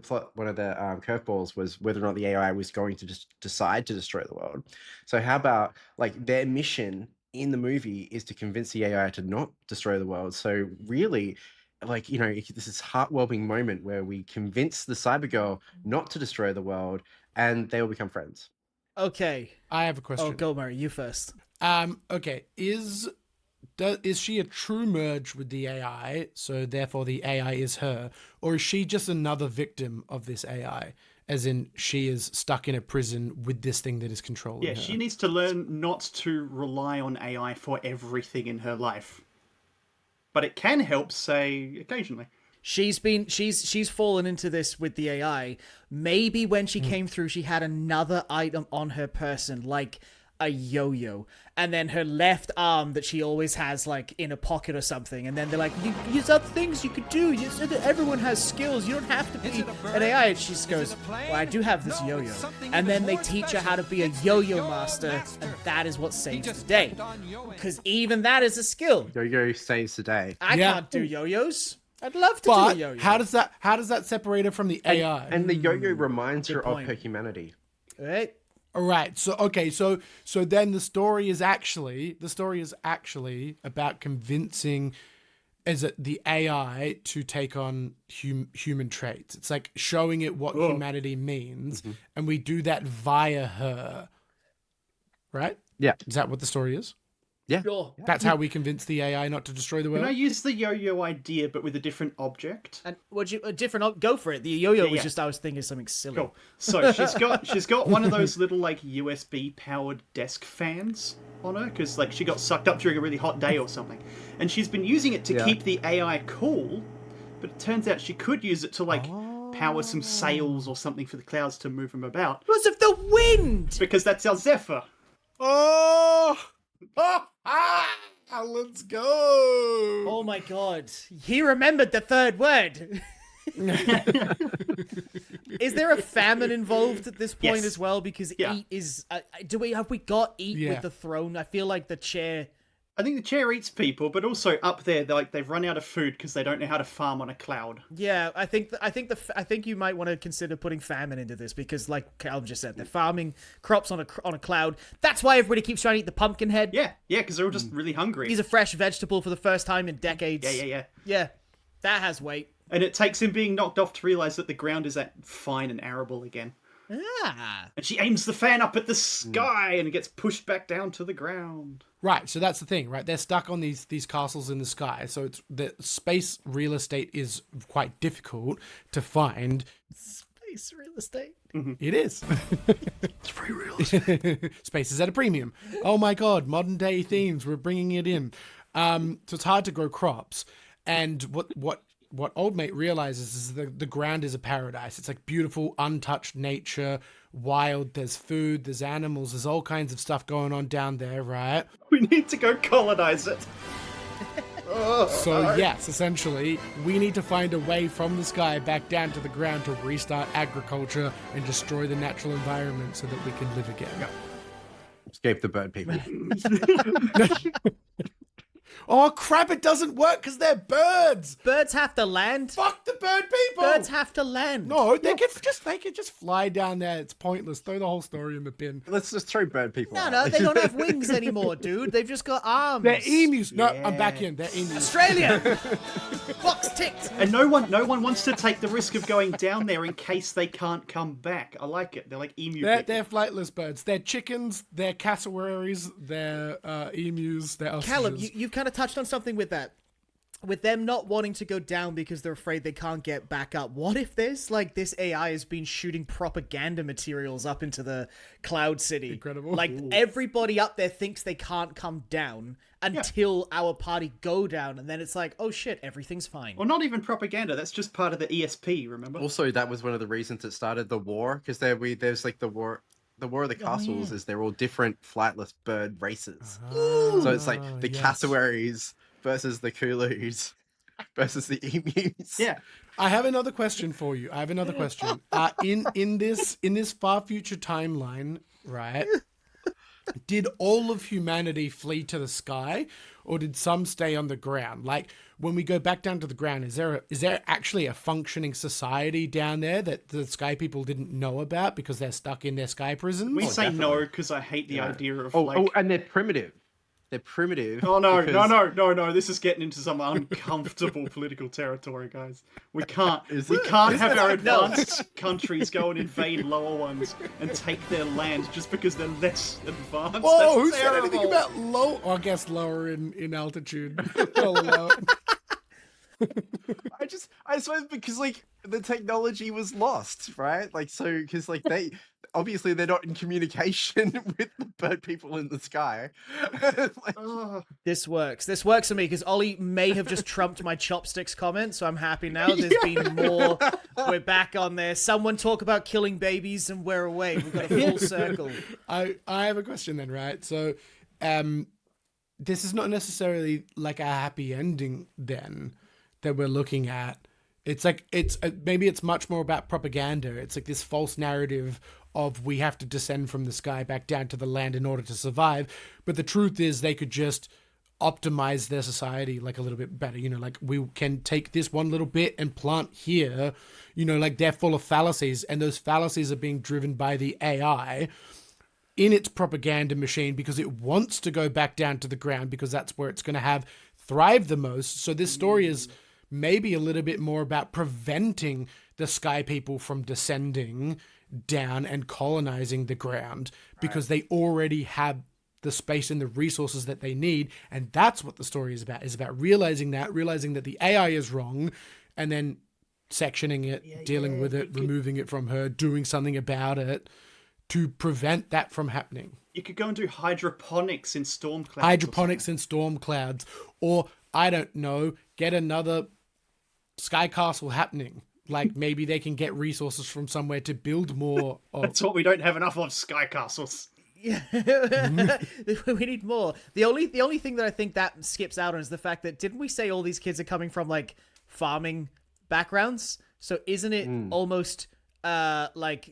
plot, one of the curveballs was whether or not the AI was going to just decide to destroy the world. So how about like their mission in the movie is to convince the AI to not destroy the world. So really, this is heartwarming moment where we convince the cyber girl not to destroy the world, and they will become friends. Okay. I have a question. Oh, go Murray, you first. Okay. Is she a true merge with the AI, so therefore the AI is her, or is she just another victim of this AI, as in she is stuck in a prison with this thing that is controlling her? Yeah, she needs to learn not to rely on AI for everything in her life. But it can help, say, occasionally. She's fallen into this with the AI. Maybe when she came through, she had another item on her person, like a yo-yo, and then her left arm that she always has like in a pocket or something. And then they're like, "There's other things you could do. You said that everyone has skills. You don't have to be an AI." And she just goes, "Well, I do have this yo-yo." And then they teach her how to be a yo-yo master, and that is what saves the day. Because even that is a skill. Yo-yo saves the day. I can't do yo-yos. I'd love to But do a yo-yo. how does that separate her from the AI? And the yo-yo reminds her point. of her humanity. Right? All right. So okay. So then the story is actually about convincing the AI to take on human traits. It's like showing it what humanity means, and we do that via her. Right? Yeah. Is that what the story is? Yeah. Sure. That's how we convince the AI not to destroy the world. Can I use the yo-yo idea, but with a different object? And would you go for it? The yo-yo was yeah. just I was thinking something silly. Cool. So she's got one of those little like USB powered desk fans on her because like she got sucked up during a really hot day or something, and she's been using it to keep the AI cool. But it turns out she could use it to like power some sails or something for the clouds to move them about. Because of the wind. Because that's our Zephyr. Let's go. Oh my god, he remembered the third word. Is there a famine involved at this point Yes. as well? Because Yeah. eat is. Have we got eat Yeah. with the throne? I feel like the chair. I think the chair eats people, but also up there, they've run out of food because they don't know how to farm on a cloud. Yeah, I think you might want to consider putting famine into this because, like Calvin just said, they're farming crops on a cloud. That's why everybody keeps trying to eat the pumpkin head. Yeah, because they're all just really hungry. He's a fresh vegetable for the first time in decades. Yeah, that has weight. And it takes him being knocked off to realize that the ground is that fine and arable again. Ah. And she aims the fan up at the sky and it gets pushed back down to the ground. Right, so that's the thing, right? They're stuck on these castles in the sky, so it's the space real estate is quite difficult to find. Space real estate. It is. It's free real estate. Space is at a premium. Oh my god, modern day themes, we're bringing it in. So it's hard to grow crops. And what old mate realizes is the ground is a paradise. It's like beautiful, untouched nature, wild. There's food, there's animals, there's all kinds of stuff going on down there, right? We need to go colonize it. So yes, essentially, we need to find a way from the sky back down to the ground to restart agriculture and destroy the natural environment so that we can live again. Escape the bird people. Oh crap, it doesn't work because they're birds! Birds have to land. Fuck the bird people! Birds have to land. No, they can just fly down there. It's pointless. Throw the whole story in the bin. Let's just throw bird people out. No, they don't have wings anymore, dude. They've just got arms. They're emus. No, I'm back in. They're emus. Australia! Box ticked. And no one wants to take the risk of going down there in case they can't come back. I like it. They're like emu people. They're flightless birds. They're chickens. They're cassowaries. They're emus. They're ostriches. Callum, you've kind of touched on something with that. With them not wanting to go down because they're afraid they can't get back up. What if this AI has been shooting propaganda materials up into the cloud city? Incredible. Like, everybody up there thinks they can't come down until our party go down, and then it's like, oh shit, everything's fine. Well, not even propaganda. That's just part of the ESP, remember? Also, that was one of the reasons it started the war, because there's like the war of the castles is they're all different flightless bird races. So it's like the cassowaries versus the cooloos versus the emus. Yeah. I have another question for you. In this far future timeline, right? Did all of humanity flee to the sky, or did some stay on the ground? Like, when we go back down to the ground, is there actually a functioning society down there that the sky people didn't know about because they're stuck in their sky prisons? We say no because I hate the idea of and they're primitive. They're primitive. Oh no! This is getting into some uncomfortable political territory, guys. We can't have our advanced countries go and invade lower ones and take their land just because they're less advanced. Whoa! That's Who said anything about low? Oh, I guess lower in altitude. Low. I suppose because like the technology was lost, right? Like, so because like they're not in communication with the bird people in the sky. This works for me because Ollie may have just trumped my chopsticks comment, so I'm happy now. There's been more. We're back on there. Someone talk about killing babies and we're away. We've got a full circle. I have a question then, right? So this is not necessarily like a happy ending then that we're looking at. It's like maybe it's much more about propaganda. It's like this false narrative of we have to descend from the sky back down to the land in order to survive. But the truth is they could just optimize their society like a little bit better. You know, like we can take this one little bit and plant here. You know, like they're full of fallacies, and those fallacies are being driven by the AI in its propaganda machine because it wants to go back down to the ground because that's where it's going to thrive the most. So this story is maybe a little bit more about preventing the sky people from descending down and colonizing the ground because they already have the space and the resources that they need. And that's what the story is about realizing that the AI is wrong and then sectioning it, dealing with it, removing it from her, doing something about it to prevent that from happening. You could go and do hydroponics in storm clouds. Or I don't know, get another sky castle happening. Like maybe they can get resources from somewhere to build more of. That's what we don't have enough of, sky castles. Yeah. We need more. The only thing that I think that skips out on is the fact that didn't we say all these kids are coming from like farming backgrounds? So isn't it almost like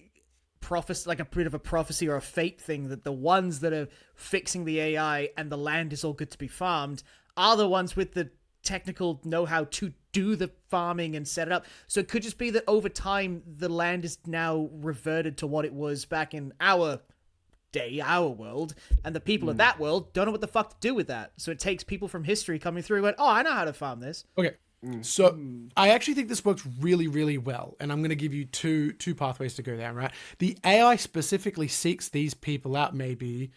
prophecy, like a bit of a prophecy or a fate thing, that the ones that are fixing the AI and the land is all good to be farmed are the ones with the technical know-how to do the farming and set it up. So it could just be that over time the land is now reverted to what it was back in our day, our world, and the people of that world don't know what the fuck to do with that. So it takes people from history coming through and went, oh, I know how to farm this. Okay. So I actually think this works really, really well, and I'm going to give you two pathways to go down, right? The AI specifically seeks these people out, maybe.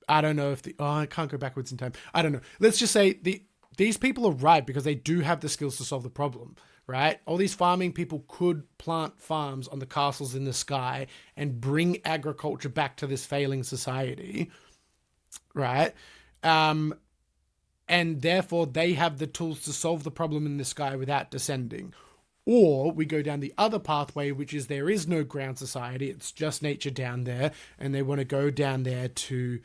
I don't know if I can't go backwards in time. I don't know. Let's just say these people arrive because they do have the skills to solve the problem, right? All these farming people could plant farms on the castles in the sky and bring agriculture back to this failing society, right? And therefore they have the tools to solve the problem in the sky without descending. Or we go down the other pathway, which is there is no ground society, it's just nature down there, and they want to go down there to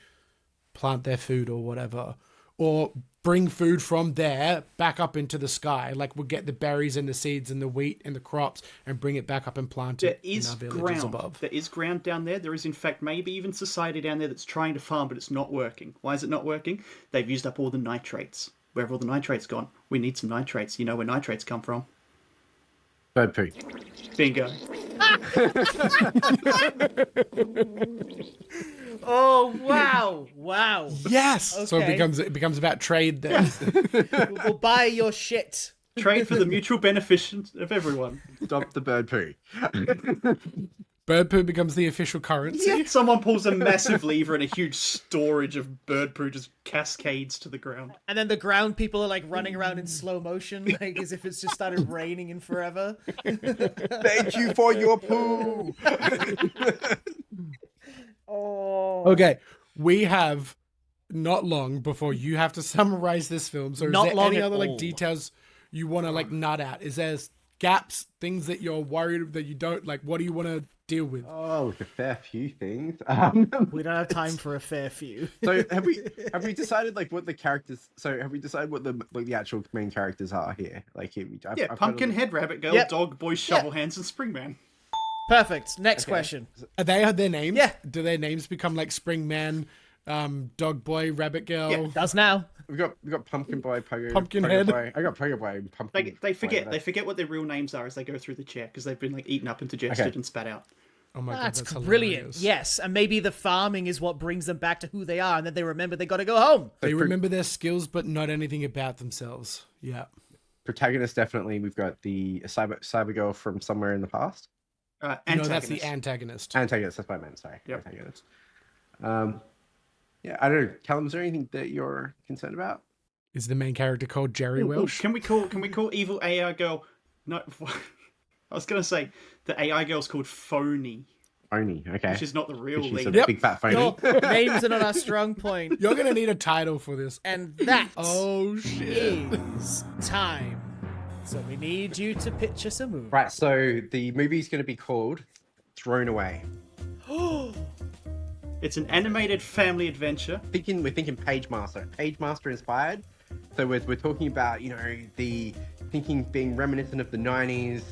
plant their food or whatever. Or bring food from there back up into the sky. Like we'll get the berries and the seeds and the wheat and the crops and bring it back up and plant it in our villages above. There is ground down there. There is, in fact, maybe even society down there that's trying to farm, but it's not working. Why is it not working? They've used up all the nitrates. Where have all the nitrates gone? We need some nitrates. You know where nitrates come from? Bird poo. Bingo. Oh, wow. Wow. Yes. Okay. So it becomes about trade then. We'll buy your shit. Trade for the mutual benefit of everyone. Stop the bird poo. Bird poo becomes the official currency. Yeah. Someone pulls a massive lever and a huge storage of bird poo just cascades to the ground. And then the ground people are like running around in slow motion, like as if it's just started raining in forever. Thank you for your poo. Oh. Okay, we have not long before you have to summarize this film. So is Not there long any at other like all. details you want to like nut out? Is there gaps, things that you're worried that you don't like? What do you want to deal with? Oh, a fair few things. We don't have time for a fair few. So have we decided like what the characters? So have we decided what the actual main characters are here? Like here, I've Pumpkinhead, Rabbit Girl, Yep. Dog Boy, Shovel Hands, and Springman. Perfect. Next question. Are they their names? Yeah. Do their names become like Springman, Dog Boy, Rabbit Girl? Yeah, does now. We've got Pumpkin Boy, Pogo, Pumpkinhead. Pogo Boy. I got Pogo Boy and Pumpkin. They forget. Boy, They forget what their real names are as they go through the chair because they've been like eaten up and digested Okay. and spat out. Oh my That's god, that's brilliant. hilarious. Yes, and maybe the farming is what brings them back to who they are, and then they remember they got to go home. They remember their skills, but not anything about themselves. Yeah. Protagonist definitely. We've got the cyber girl from somewhere in the past. No, Antagonist. that's the antagonist. Antagonist. That's what I meant. Sorry. Yep. Antagonist. Yeah, I don't know. Callum, is there anything that you're concerned about? Is the main character called Jerry Ooh, Welsh? Can we call evil AI girl? No, I was gonna say the AI girl's called Phony, Phony. Okay. which is not the real She's lead. a big fat phony. Your names are not our strong point, You're gonna need a title for this. and that Oh shit. is time. So we need you to pitch us a movie. Right. So the movie's going to be called Thrown Away. It's an animated family adventure. We're thinking Page Master inspired. So we're talking about the thinking being reminiscent of the 90s.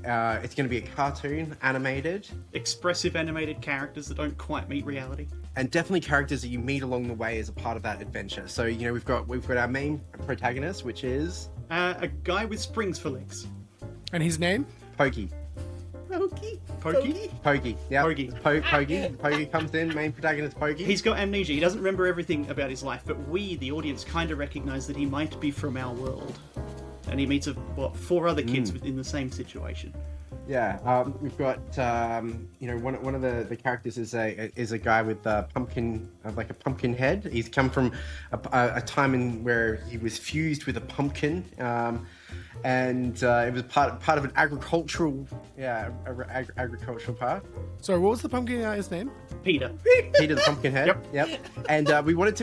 It's going to be a cartoon, animated, Expressive animated characters that don't quite meet reality. and definitely characters that you meet along the way as a part of that adventure. So we've got our main protagonist, which is A guy with springs for legs. And his name? Pokey. Pokey? Pokey. Yeah. Pokey. Pokey. Pokey comes in. Main protagonist Pokey. He's got amnesia. He doesn't remember everything about his life, but we, the audience, kind of recognize that he might be from our world. And he meets four other kids in the same situation. Yeah, we've got one of the characters is a guy with a pumpkin head. He's come from a time in where he was fused with a pumpkin, and it was part of an agricultural agricultural part. Sorry, what was the pumpkin guy's name? Peter. Peter the Pumpkinhead. Yep. And we want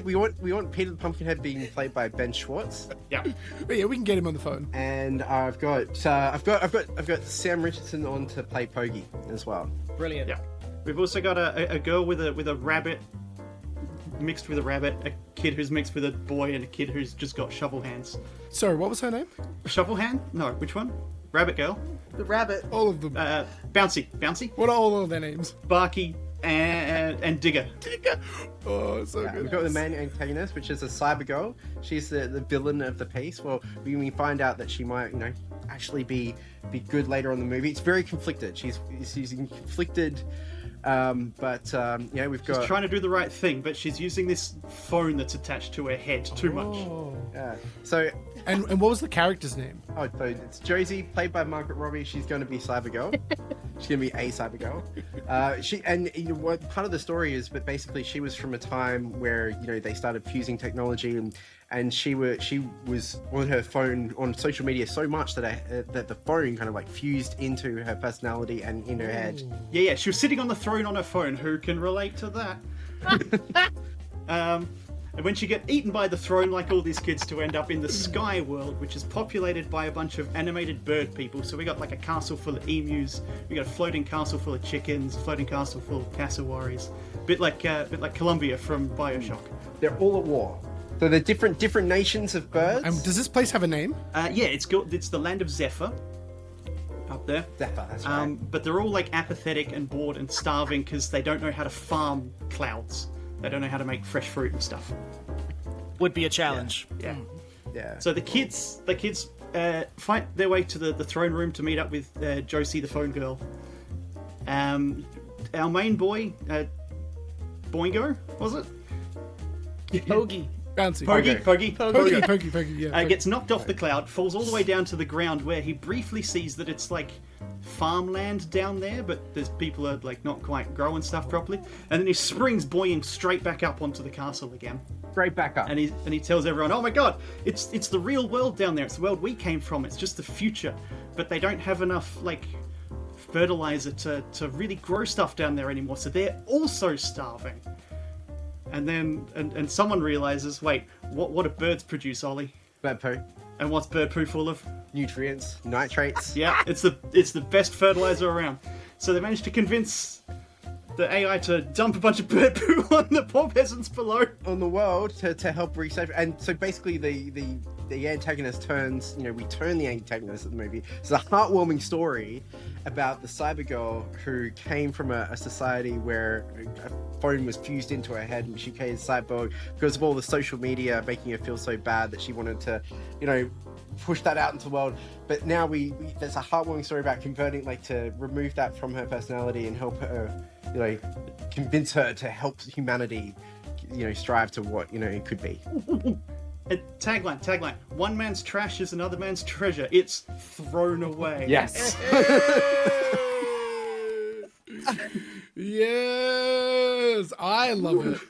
Peter the Pumpkinhead being played by Ben Schwartz. Yeah. But yeah, we can get him on the phone. And I've got Sam Richardson on to play Poggy as well. Brilliant. Yeah. We've also got a girl with a rabbit mixed with a rabbit, a kid who's mixed with a boy, and a kid who's just got shovel hands. Sorry, what was her name? Shovel hand? No, which one? Rabbit Girl, The rabbit. All of them. Bouncy, What are all of their names? Barky, and Digger. Oh, so Yeah, good. we've got the main antagonist, which is a cyber girl. She's the villain of the piece. Well, we find out that she might, actually be good later on in the movie. It's very conflicted. She's conflicted, but we've got. She's trying to do the right thing, but she's using this phone that's attached to her head too much. Yeah. So, And what was the character's name? so it's Josie, played by Margaret Robbie. She's going to be cyber girl. She's going to be a cyber girl. What part of the story is, but basically she was from a time where they started fusing technology, and she was on her phone on social media so much that the phone kind of like fused into her personality and in her head. Yeah, she was sitting on the throne on her phone. Who can relate to that? And when she gets eaten by the throne, like all these kids, to end up in the sky world, which is populated by a bunch of animated bird people. So we got like a castle full of emus, we got a floating castle full of chickens, floating castle full of cassowaries, bit like Columbia from BioShock. They're all at war. So they're different nations of birds. Does this place have a name? It's the land of Zephyr. Up there. Zephyr, that's right. But they're all like apathetic and bored and starving because they don't know how to farm clouds. They don't know how to make fresh fruit and stuff. Would be a challenge. Yeah. Yeah. So the kids fight their way to the throne room to meet up with Josie, the phone girl. Our main boy, Boingo, was it? Pogie. Bouncy. Pogie. Yeah. Gets knocked off the cloud, falls all the way down to the ground, where he briefly sees that it's like farmland down there, but there's people are like not quite growing stuff properly, and then he springs boing straight back up onto the castle again. Straight back up. And he tells everyone, "Oh my God, it's the real world down there. It's the world we came from. It's just the future." But they don't have enough like fertilizer to really grow stuff down there anymore, so they're also starving. And then and someone realizes, wait, what do birds produce, Ollie? Bird poo. And what's bird poo full of? Nutrients, nitrates. Yeah, it's the best fertilizer around. So they managed to convince the AI to dump a bunch of bird poo on the poor peasants below. On the world to help resave. And so basically the antagonist turns, we turn the antagonist of the movie. It's a heartwarming story about the cyber girl who came from a society where a phone was fused into her head, and she became a cyborg because of all the social media making her feel so bad that she wanted to, push that out into the world. But now there's a heartwarming story about converting, to remove that from her personality and help her, convince her to help humanity, strive to what, it could be. Tagline. One man's trash is another man's treasure. It's thrown away. Yes. Yes, I love it.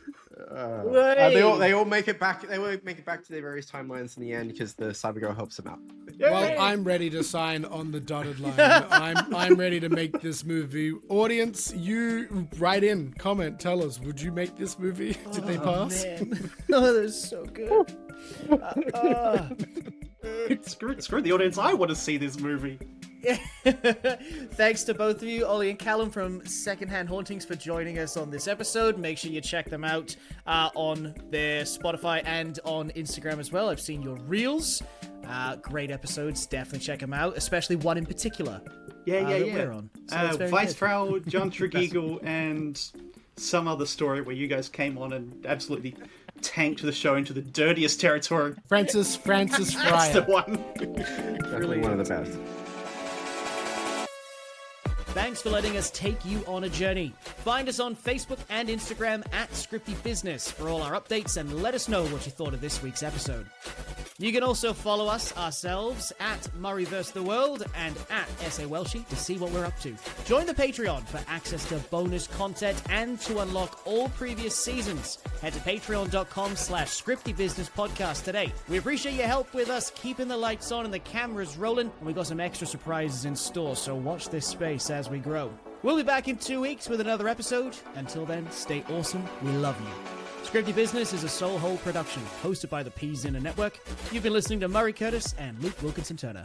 They all make it back. They all make it back to their various timelines in the end because the cyber girl helps them out. Well, I'm ready to sign on the dotted line. I'm ready to make this movie. Audience, you write in, comment, tell us, would you make this movie? Did they pass? Man. Oh, that's so good. Screw the audience. I want to see this movie. Thanks to both of you, Ollie and Callum from Second Hand Hauntings, for joining us on this episode. Make sure you check them out on their Spotify and on Instagram as well. I've seen your reels. Great episodes. Definitely check them out, especially one in particular. Yeah. We're on. So it's very Vice good. Frau, John Tregeagle, and some other story where you guys came on and absolutely tanked the show into the dirtiest territory. Francis That's the Fryer. one. Definitely one of the best. Thanks for letting us take you on a journey. Find us on Facebook and Instagram at Scripty Business for all our updates, and let us know what you thought of this week's episode. You can also follow us ourselves at Murray vs. the World and at S.A. Welshie to see what we're up to. Join the Patreon for access to bonus content and to unlock all previous seasons. Head to patreon.com/scriptybusinesspodcast today. We appreciate your help with us keeping the lights on and the cameras rolling, and we've got some extra surprises in store, so watch this space as we grow. We'll be back in 2 weeks with another episode. Until then, stay awesome. We love you. Scripty Business is a Soul Hole production, hosted by the Zinner Network. You've been listening to Murray Curtis and Luke Wilkinson Turner.